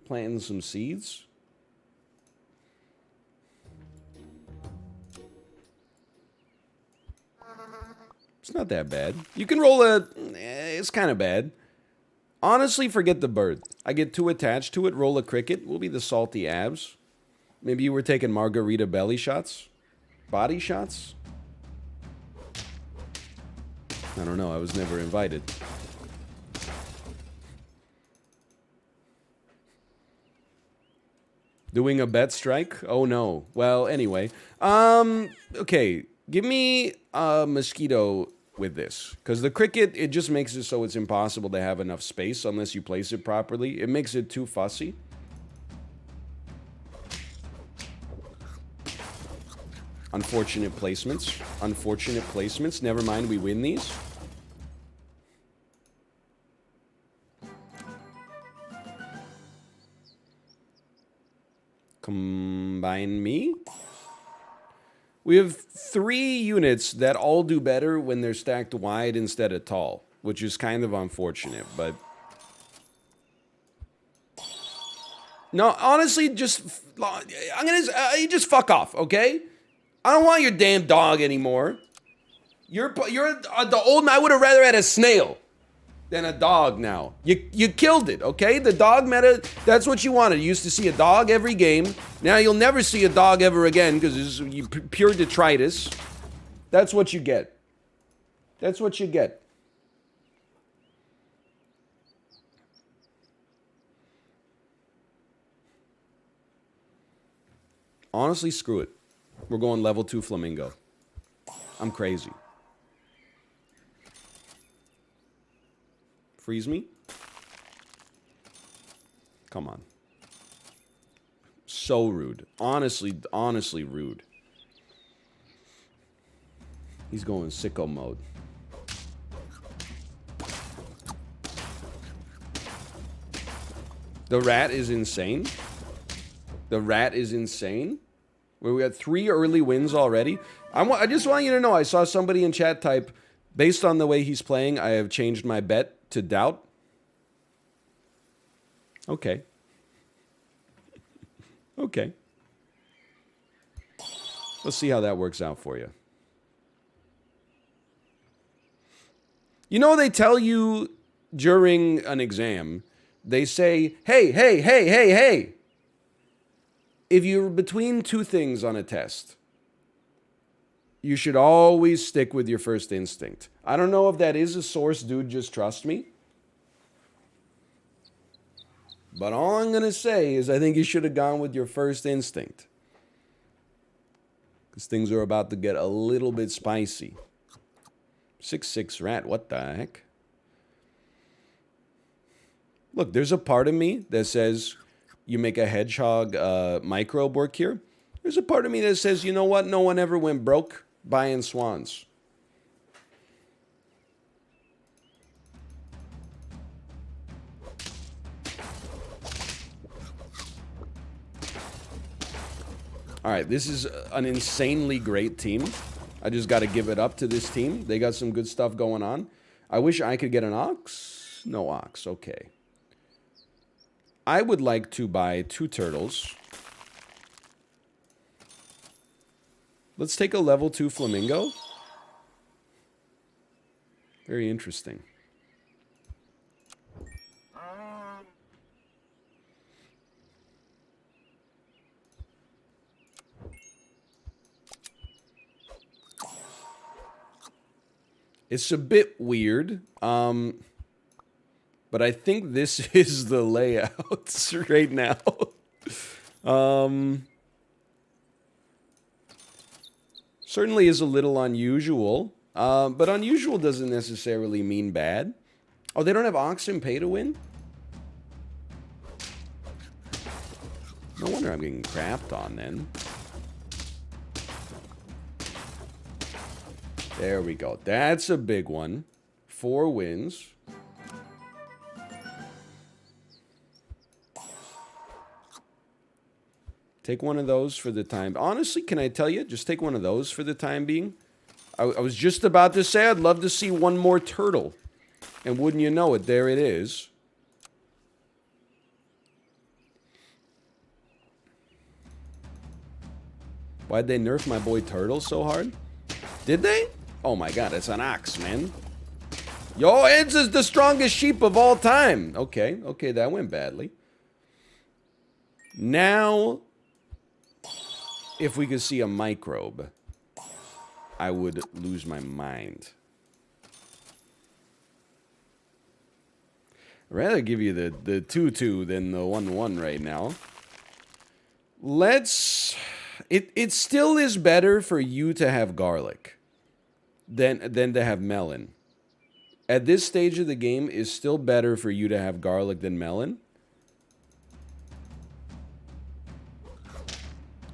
Planting some seeds. It's not that bad. You can roll a... it's kind of bad. Honestly, forget the bird. I get too attached to it. Roll a cricket. Will be the salty abs. Maybe you were taking margarita belly shots? Body shots? I don't know. I was never invited. Doing a bet strike? Oh no. Well, anyway. Okay. Give me a mosquito with this. Because the cricket, it just makes it so it's impossible to have enough space unless you place it properly. It makes it too fussy. Unfortunate placements. Unfortunate placements. Never mind, we win these. Combine me. We have 3 units that all do better when they're stacked wide instead of tall, which is kind of unfortunate, but... No, honestly, just... just fuck off, okay? I don't want your damn dog anymore. You're the old man. I would have rather had a snail than a dog now. You killed it, okay? The dog meta, that's what you wanted. You used to see a dog every game. Now you'll never see a dog ever again because it's pure detritus. That's what you get. That's what you get. Honestly, screw it. We're going level 2 flamingo. I'm crazy. Freeze me? Come on. So rude. Honestly rude. He's going sicko mode. The rat is insane. The rat is insane. Where we got 3 early wins already. I just want you to know, I saw somebody in chat type, based on the way he's playing, I have changed my bet to doubt. Okay. Okay. Let's see how that works out for you. You know, they tell you during an exam, they say, hey. If you're between 2 things on a test, you should always stick with your first instinct. I don't know if that is a source, dude, just trust me. But all I'm going to say is I think you should have gone with your first instinct. Because things are about to get a little bit spicy. 6/6 rat, what the heck? Look, there's a part of me that says... You make a hedgehog microbe work here. There's a part of me that says, you know what? No one ever went broke buying swans. All right, this is an insanely great team. I just got to give it up to this team. They got some good stuff going on. I wish I could get an ox. No ox, okay. I would like to buy 2 turtles. Let's take a level 2 flamingo. Very interesting. It's a bit weird. But I think this is the layouts right now. Certainly is a little unusual. But unusual doesn't necessarily mean bad. Oh, they don't have oxen pay to win? No wonder I'm getting crapped on then. There we go. That's a big one. 4 wins. Take one of those for the time. Honestly, can I tell you? Just take one of those for the time being. I was just about to say I'd love to see one more turtle. And wouldn't you know it, there it is. Why'd they nerf my boy Turtle so hard? Did they? Oh my god, it's an ox, man. Yo, it's the strongest sheep of all time. Okay, okay, that went badly. Now, if we could see a microbe, I would lose my mind. I'd rather give you the 2-2 than the 1-1 right now. Let's... It still is better for you to have garlic than to have melon. At this stage of the game, it's still better for you to have garlic than melon.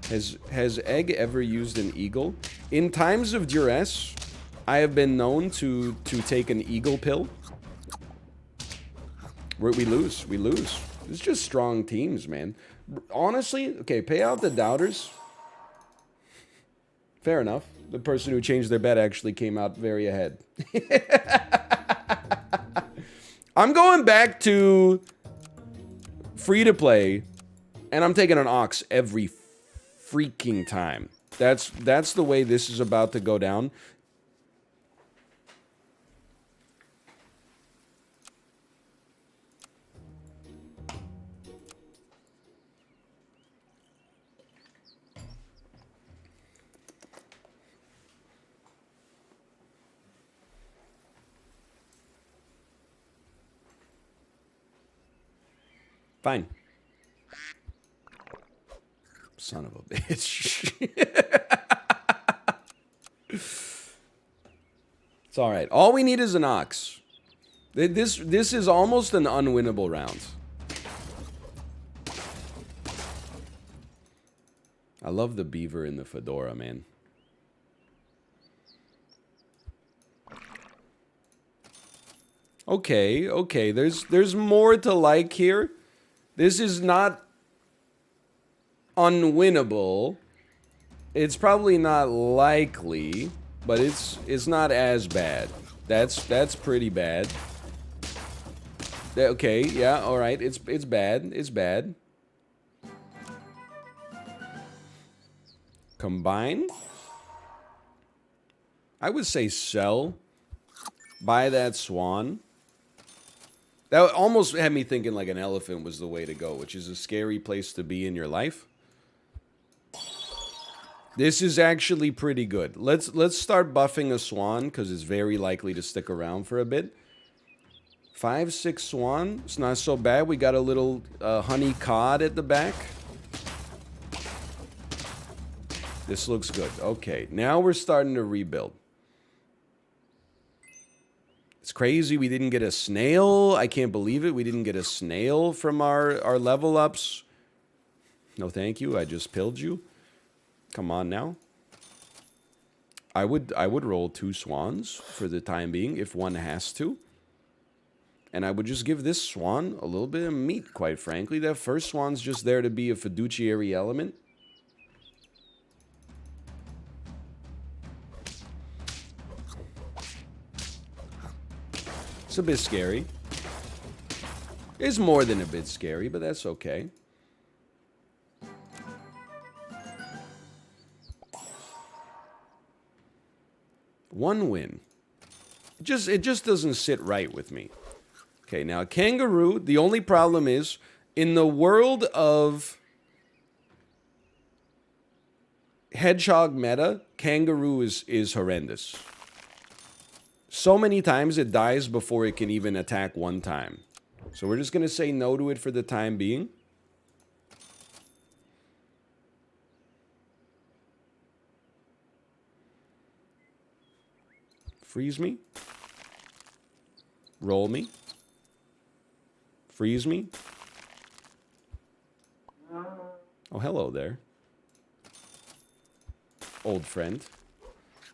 Has Egg ever used an eagle? In times of duress, I have been known to take an eagle pill. We lose. We lose. It's just strong teams, man. Honestly, okay, pay out the doubters. Fair enough. The person who changed their bet actually came out very ahead. I'm going back to free-to-play, and I'm taking an ox every freaking time. That's the way this is about to go down. Fine. Son of a bitch. It's all right. All we need is an ox. This is almost an unwinnable round. I love the beaver in the fedora, man. Okay, okay. There's more to like here. This is not unwinnable. It's probably not likely, but it's not as bad. That's pretty bad. Okay, yeah, all right. It's bad. It's bad. Combine. I would say sell. Buy that swan. That almost had me thinking like an elephant was the way to go, which is a scary place to be in your life. This is actually pretty good. Let's start buffing a swan because it's very likely to stick around for a bit. 5-6 swan. It's not so bad. We got a little honey cod at the back. This looks good. Okay, now we're starting to rebuild. It's crazy we didn't get a snail. I can't believe it. We didn't get a snail from our level ups. No, thank you. I just pilled you. Come on now. I would roll 2 swans for the time being if one has to. And I would just give this swan a little bit of meat, quite frankly. That first swan's just there to be a fiduciary element. It's a bit scary. It's more than a bit scary, but that's okay. One win. It just doesn't sit right with me. Okay, now kangaroo, the only problem is, in the world of hedgehog meta, kangaroo is horrendous. So many times it dies before it can even attack one time. So we're just going to say no to it for the time being. Freeze me. Roll me. Freeze me. Oh, hello there. Old friend.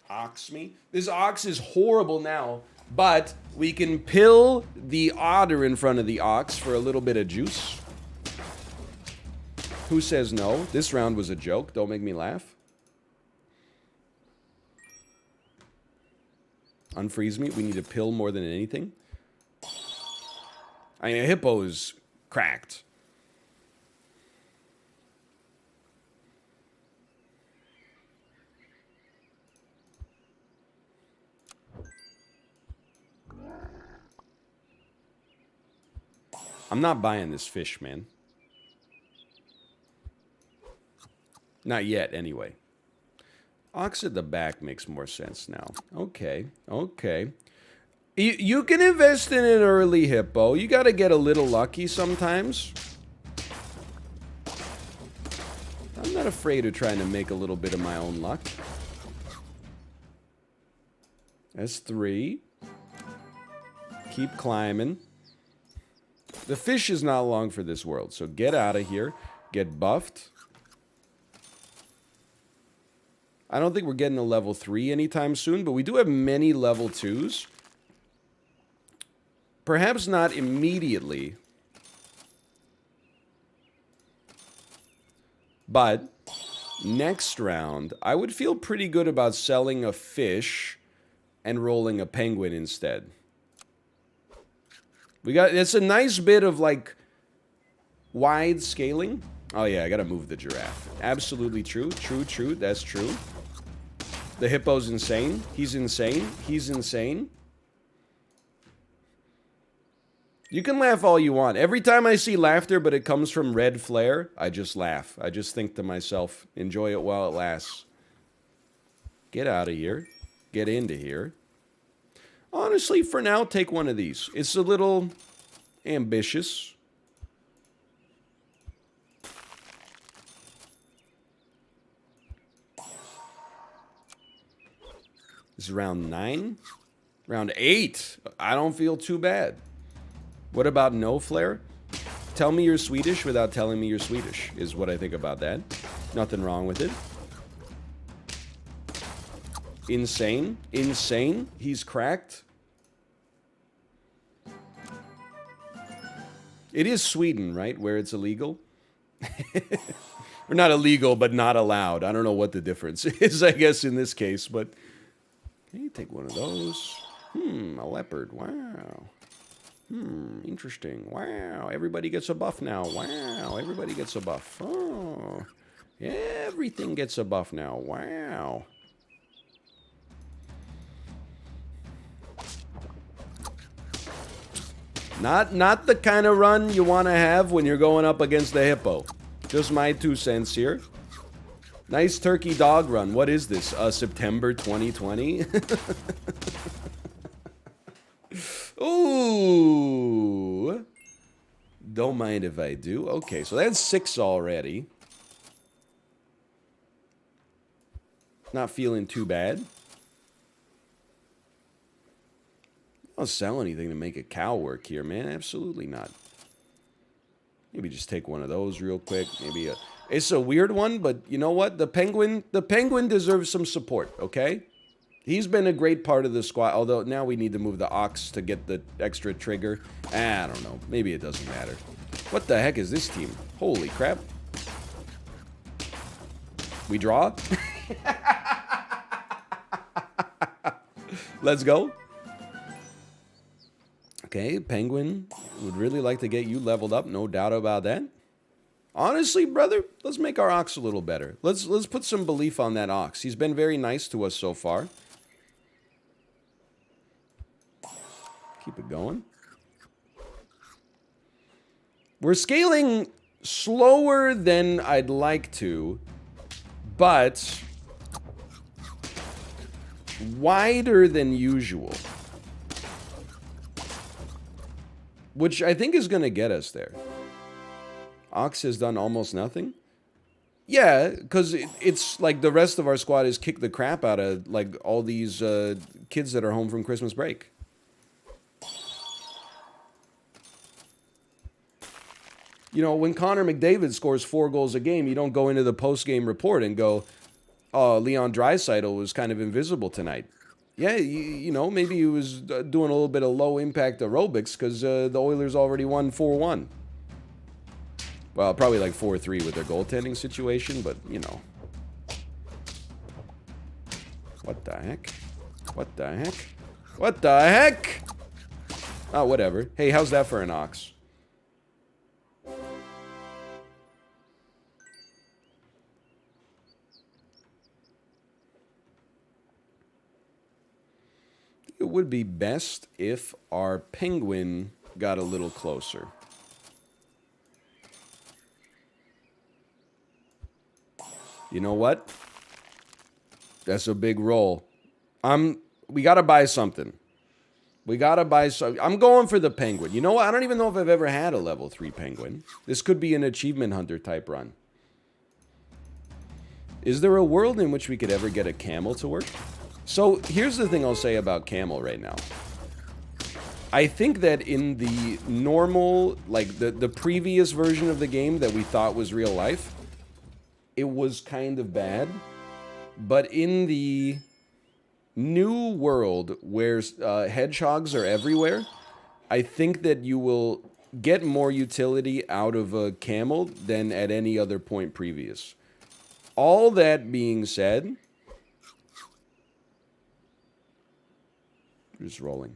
Ox me. This ox is horrible now, but we can pill the otter in front of the ox for a little bit of juice. Who says no? This round was a joke. Don't make me laugh. Unfreeze me. We need a pill more than anything. I mean, a hippo is cracked. I'm not buying this fish, man. Not yet, anyway. Ox at the back makes more sense now. Okay, okay. You can invest in an early Hippo. You got to get a little lucky sometimes. I'm not afraid of trying to make a little bit of my own luck. That's 3. Keep climbing. The fish is not long for this world, so get out of here. Get buffed. I don't think we're getting a level 3 anytime soon, but we do have many level 2s. Perhaps not immediately. But next round, I would feel pretty good about selling a fish and rolling a penguin instead. It's a nice bit of like wide scaling. Oh yeah, I gotta move the giraffe. Absolutely true. True. That's true. The hippo's insane. He's insane. He's insane. You can laugh all you want. Every time I see laughter, but it comes from red flare, I just laugh. I just think to myself, enjoy it while it lasts. Get out of here. Get into here. Honestly, for now, take one of these. It's a little ambitious. This is round 9. Round 8. I don't feel too bad. What about no flare? Tell me you're Swedish without telling me you're Swedish, is what I think about that. Nothing wrong with it. Insane. Insane. He's cracked. It is Sweden, right? Where it's illegal? Or not illegal, but not allowed. I don't know what the difference is, I guess, in this case, but... Okay, take one of those. A leopard. Wow. Interesting. Wow, everybody gets a buff now. Wow, everybody gets a buff. Oh, everything gets a buff now. Wow. Not the kind of run you want to have when you're going up against the hippo. Just my 2 cents here. Nice turkey dog run. What is this? September 2020? Ooh. Don't mind if I do. Okay, so that's 6 already. Not feeling too bad. I'll sell anything to make a cow work here, man. Absolutely not. Maybe just take one of those real quick. Maybe a... It's a weird one, but you know what? The penguin deserves some support, okay? He's been a great part of the squad, although now we need to move the ox to get the extra trigger. I don't know. Maybe it doesn't matter. What the heck is this team? Holy crap. We draw? Let's go. Okay, penguin would really like to get you leveled up, no doubt about that. Honestly, brother, let's make our ox a little better. Let's put some belief on that ox. He's been very nice to us so far. Keep it going. We're scaling slower than I'd like to, but wider than usual. Which I think is going to get us there. Ox has done almost nothing. Yeah, because it's like the rest of our squad has kicked the crap out of like all these kids that are home from Christmas break. You know, when Connor McDavid scores 4 goals a game, you don't go into the post-game report and go, oh, Leon Draisaitl was kind of invisible tonight. Yeah, you know, maybe he was doing a little bit of low-impact aerobics because the Oilers already won 4-1. Well, probably like 4-3 with their goaltending situation, but, you know. What the heck? What the heck? What the heck? Oh, whatever. Hey, how's that for an ox? It would be best if our penguin got a little closer. You know what? That's a big roll. We gotta buy something. We gotta buy some. I'm going for the penguin. You know what? I don't even know if I've ever had a level 3 penguin. This could be an achievement hunter type run. Is there a world in which we could ever get a camel to work? So here's the thing I'll say about camel right now. I think that in the normal, like the previous version of the game that we thought was real life, it was kind of bad. But in the new world where hedgehogs are everywhere, I think that you will get more utility out of a camel than at any other point previous. All that being said, just rolling.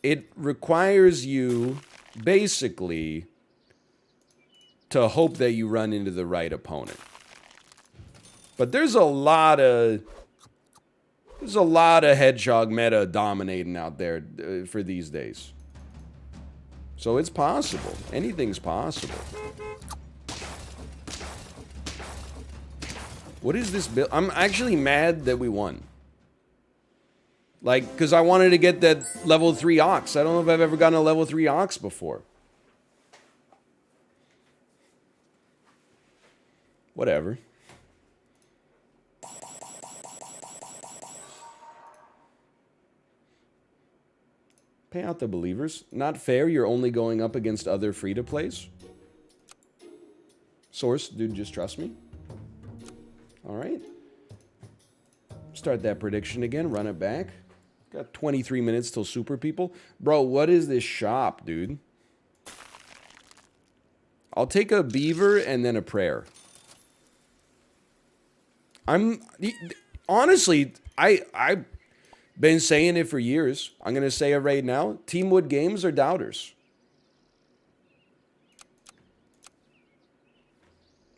It requires you basically to hope that you run into the right opponent. But there's a lot of hedgehog meta dominating out there for these days. So it's possible. Anything's possible. What is this build? I'm actually mad that we won. Like, because I wanted to get that level 3 ox. I don't know if I've ever gotten a level 3 ox before. Whatever. Pay out the believers. Not fair, you're only going up against other free-to-plays. Source, dude, just trust me. Alright. Start that prediction again, run it back. Got 23 minutes till super people. Bro, what is this shop, dude? I'll take a beaver and then a prayer. Honestly, I've been saying it for years. I'm going to say it right now. Teamwood Games are doubters.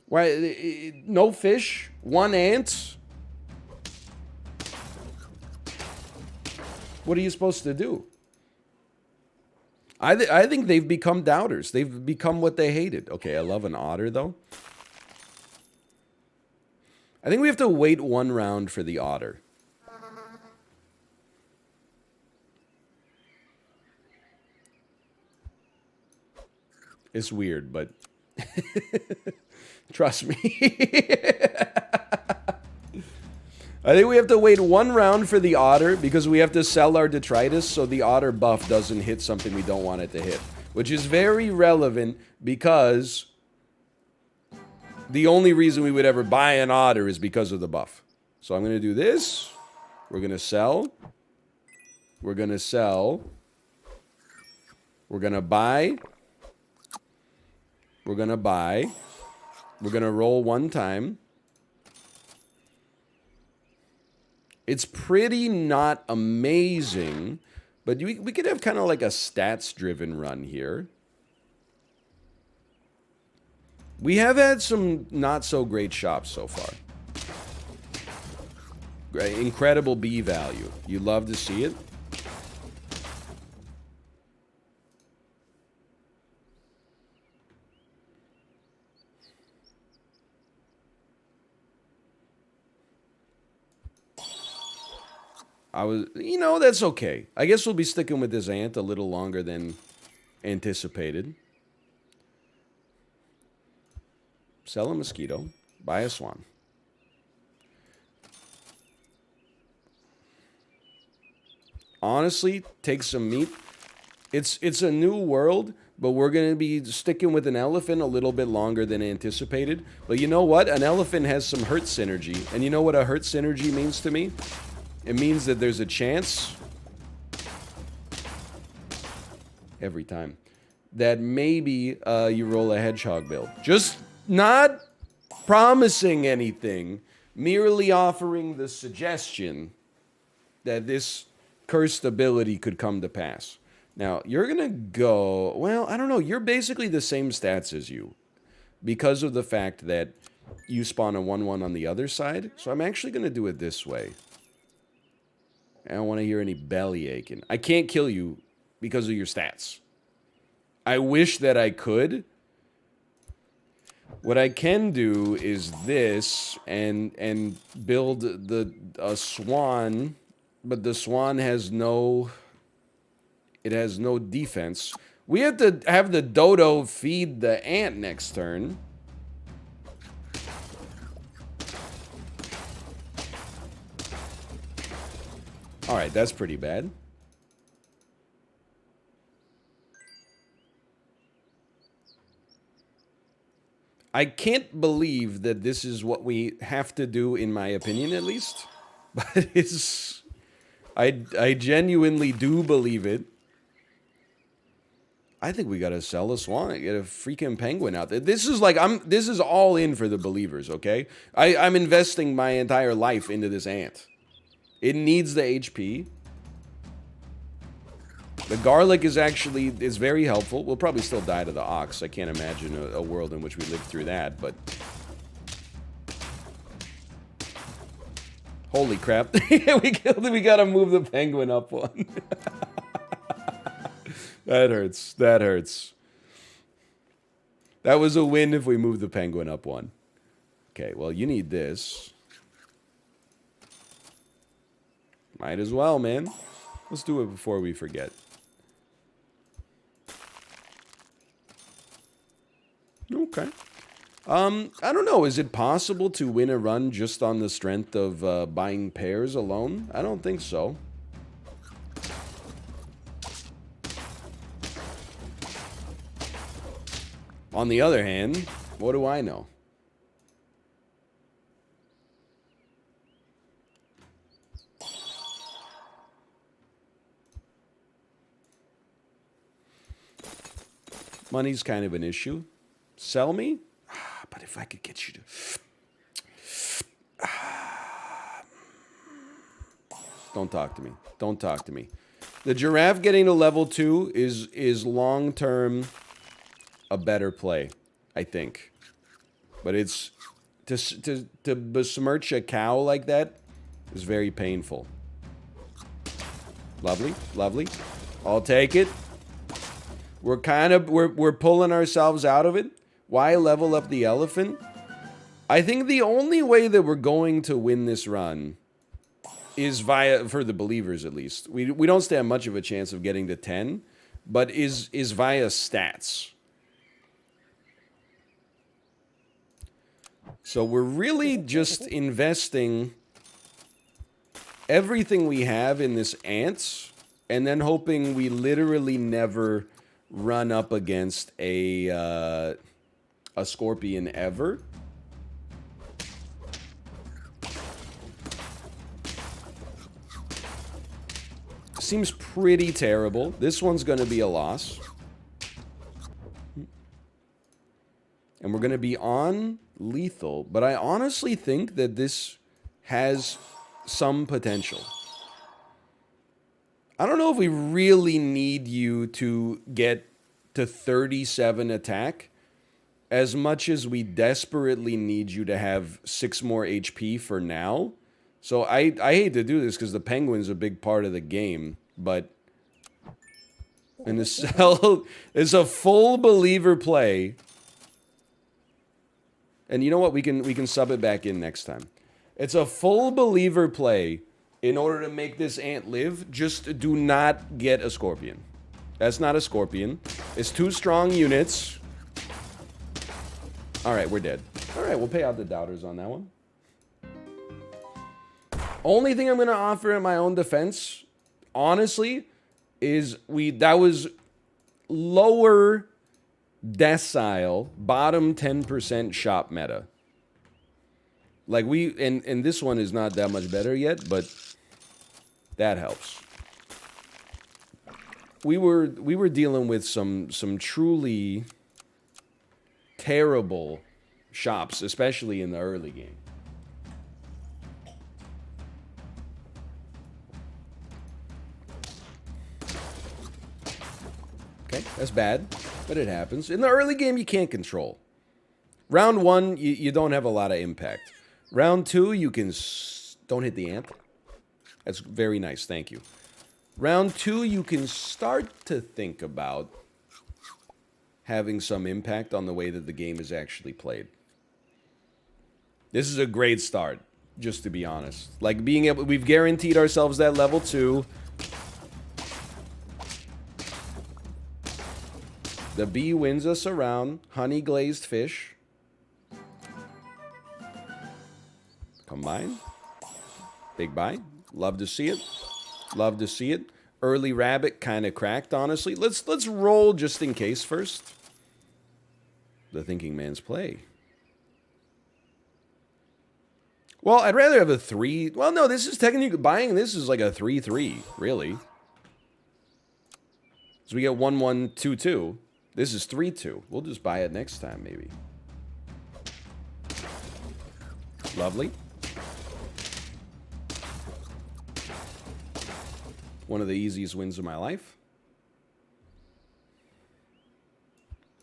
Why? No fish, 1 ant. What are you supposed to do? I think they've become doubters. They've become what they hated. Okay, I love an otter, though. I think we have to wait 1 round for the otter. It's weird, but trust me. I think we have to wait 1 round for the otter because we have to sell our detritus so the otter buff doesn't hit something we don't want it to hit. Which is very relevant because the only reason we would ever buy an otter is because of the buff. So I'm going to do this. We're going to sell. We're going to sell. We're going to buy. We're going to buy. We're going to roll 1 time. It's pretty not amazing, but we could have kind of like a stats-driven run here. We have had some not-so-great shops so far. Incredible B value. You love to see it. You know, that's okay. I guess we'll be sticking with this ant a little longer than anticipated. Sell a mosquito. Buy a swan. Honestly, take some meat. It's a new world, but we're going to be sticking with an elephant a little bit longer than anticipated. But you know what? An elephant has some hurt synergy. And you know what a hurt synergy means to me? It means that there's a chance, every time, that maybe you roll a hedgehog build. Just not promising anything, merely offering the suggestion that this cursed ability could come to pass. Now, you're going to go, well, I don't know, you're basically the same stats as you because of the fact that you spawn a 1/1 on the other side. So I'm actually going to do it this way. I don't want to hear any belly aching. I can't kill you because of your stats. I wish that I could. What I can do is this and build a swan, but the swan has no defense. We have to have the dodo feed the ant next turn. All right, that's pretty bad. I can't believe that this is what we have to do, in my opinion, at least. But it's... I genuinely do believe it. I think we gotta sell a swan and get a freaking penguin out there. This is like, this is all in for the believers, okay? I'm investing my entire life into this ant. It needs the HP. The garlic is very helpful. We'll probably still die to the ox. I can't imagine a world in which we live through that, but... Holy crap. We gotta move the penguin up one. That hurts. That hurts. That was a win if we move the penguin up one. Okay, well, you need this. Might as well, man. Let's do it before we forget. Okay. I don't know. Is it possible to win a run just on the strength of buying pairs alone? I don't think so. On the other hand, what do I know? Money's kind of an issue. Sell me? But if I could get you to... Don't talk to me. Don't talk to me. The giraffe getting to level 2 is long-term a better play, I think. But it's... To besmirch a cow like that is very painful. Lovely. Lovely. I'll take it. We're pulling ourselves out of it. Why level up the elephant? I think the only way that we're going to win this run is via, for the believers at least. We don't stand much of a chance of getting to 10, but is via stats. So we're really just investing everything we have in this ants, and then hoping we literally never run up against a scorpion ever. Seems pretty terrible. This one's going to be a loss. And we're going to be on lethal. But I honestly think that this has some potential. I don't know if we really need you to get to 37 attack as much as we desperately need you to have 6 more HP for now. So I hate to do this because the penguin's a big part of the game, but in the cell is a full believer play. And you know what? We can sub it back in next time. It's a full believer play. In order to make this ant live, just do not get a scorpion. That's not a scorpion. It's 2 strong units. Alright, we're dead. Alright, we'll pay out the doubters on that one. Only thing I'm going to offer in my own defense, honestly, is that was lower decile, bottom 10% shop meta. Like and this one is not that much better yet, but that helps. We were dealing with some truly terrible shops, especially in the early game. Okay, that's bad, but it happens. In the early game, you can't control. Round 1, you don't have a lot of impact. Round 2, you can... Don't hit the ant. That's very nice, thank you. Round 2, you can start to think about having some impact on the way that the game is actually played. This is a great start, just to be honest. Like, being able... We've guaranteed ourselves that level 2. The bee wins us around. Honey glazed fish. Combine. Big buy. Love to see it. Love to see it. Early rabbit kind of cracked, honestly. Let's roll just in case first. The thinking man's play. Well, I'd rather have a 3. Well, no, this is technically buying. This is like a 3-3, really. So we get 1-1-2-2. This is 3-2. We'll just buy it next time, maybe. Lovely. One of the easiest wins of my life.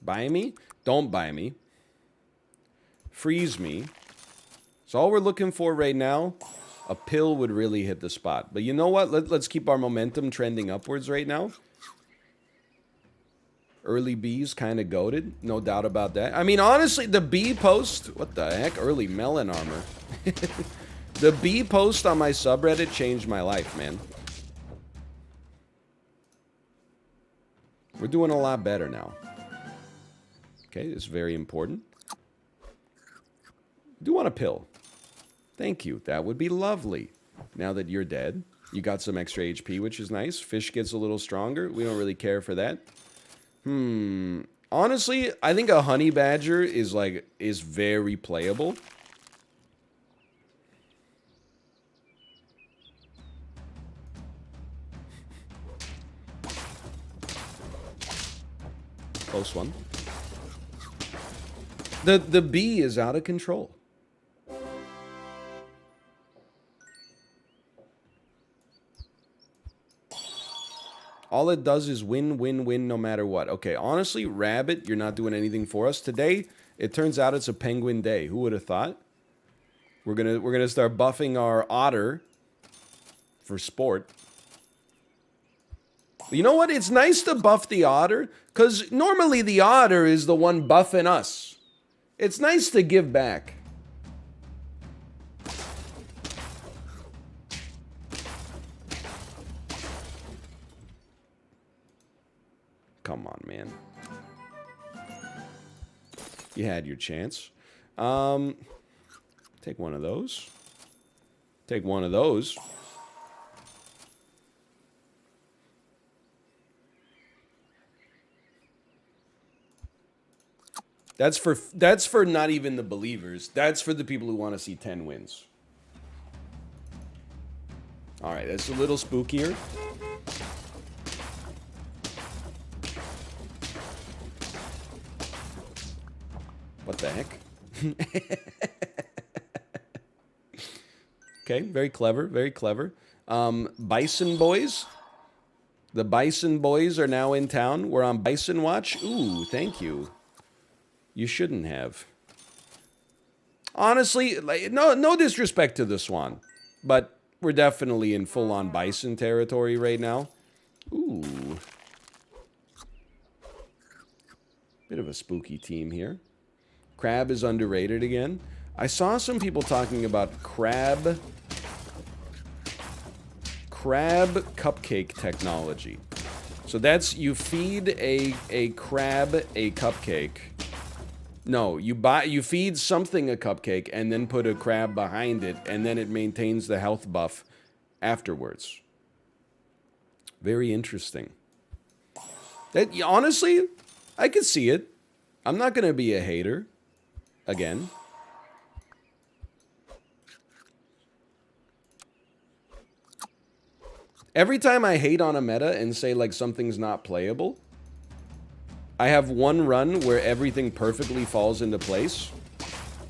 Buy me? Don't buy me. Freeze me. So all we're looking for right now, a pill would really hit the spot. But you know what? Let's keep our momentum trending upwards right now. Early bees kind of goated. No doubt about that. I mean, honestly, the bee post... What the heck? Early melon armor. The bee post on my subreddit changed my life, man. We're doing a lot better now. Okay, it's very important. I do want a pill. Thank you. That would be lovely. Now that you're dead, you got some extra HP, which is nice. Fish gets a little stronger. We don't really care for that. Honestly, I think a honey badger is very playable. Close one. The bee is out of control. All it does is win, win, win no matter what. Okay, honestly, rabbit, you're not doing anything for us. Today, it turns out it's a penguin day. Who would have thought? We're gonna start buffing our otter for sport. You know what? It's nice to buff the otter, because normally the otter is the one buffing us. It's nice to give back. Come on, man. You had your chance. Take one of those. Take one of those. That's for not even the believers. That's for the people who want to see 10 wins. All right, that's a little spookier. What the heck? Okay, very clever, very clever. Bison boys. The Bison boys are now in town. We're on Bison watch. Ooh, thank you. You shouldn't have. Honestly, no disrespect to the swan, but we're definitely in full-on bison territory right now. Ooh. Bit of a spooky team here. Crab is underrated again. I saw some people talking about crab cupcake technology. So that's, you feed a crab a cupcake. No, you feed something a cupcake and then put a crab behind it, and then it maintains the health buff afterwards. Very interesting. That, honestly, I could see it. I'm not going to be a hater. Again. Every time I hate on a meta and say, like, something's not playable, I have one run where everything perfectly falls into place,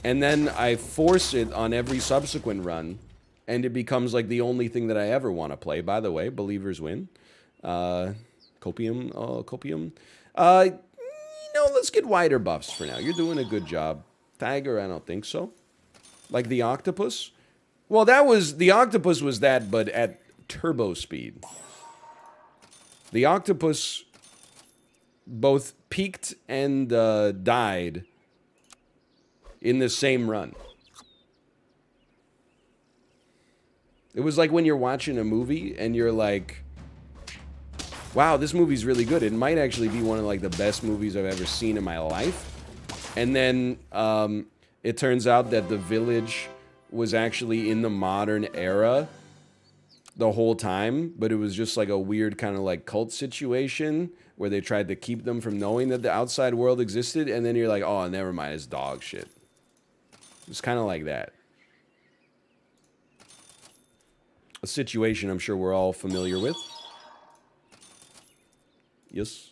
and then I force it on every subsequent run, and it becomes, like, the only thing that I ever want to play. By the way, believers win. Copium. Let's get wider buffs for now. You're doing a good job. Tiger, I don't think so. Like the octopus? Well, the octopus was that, but at turbo speed. The octopus both peaked and died in the same run. It was like when you're watching a movie and you're like, wow, this movie's really good. It might actually be one of like the best movies I've ever seen in my life. And then it turns out that the village was actually in the modern era the whole time, but it was just like a weird kind of like cult situation where they tried to keep them from knowing that the outside world existed. And then you're like, oh, never mind, it's dog shit. It's kind of like that. A situation I'm sure we're all familiar with. Yes.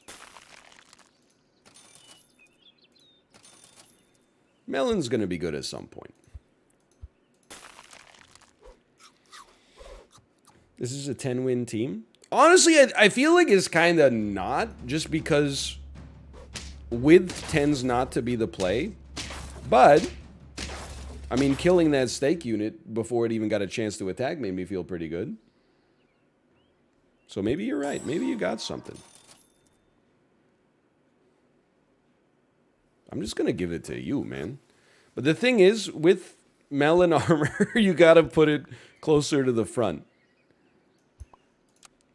Melon's gonna be good at some point. This is a 10-win team. Honestly, I feel like it's kind of not, just because width tends not to be the play. But I mean, killing that stake unit before it even got a chance to attack made me feel pretty good. So maybe you're right. Maybe you got something. I'm just going to give it to you, man. But the thing is, with melon armor, you got to put it closer to the front.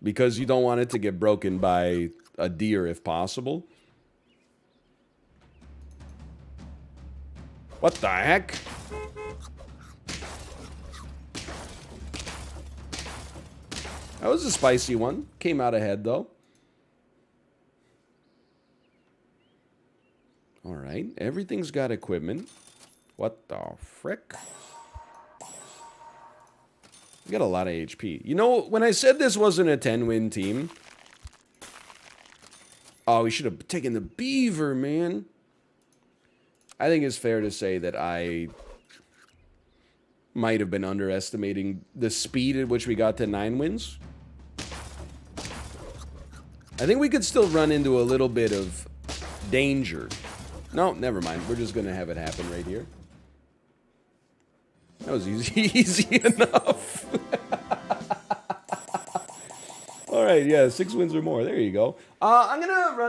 Because you don't want it to get broken by a deer if possible. What the heck? That was a spicy one. Came out ahead, though. All right. Everything's got equipment. What the frick? We got a lot of HP. You know, when I said this wasn't a 10-win team... Oh, we should have taken the beaver, man. I think it's fair to say that I might have been underestimating the speed at which we got to 9 wins. I think we could still run into a little bit of danger. No, never mind. We're just going to have it happen right here. That was easy enough. All right, yeah, 6 wins or more. There you go. I'm going to run...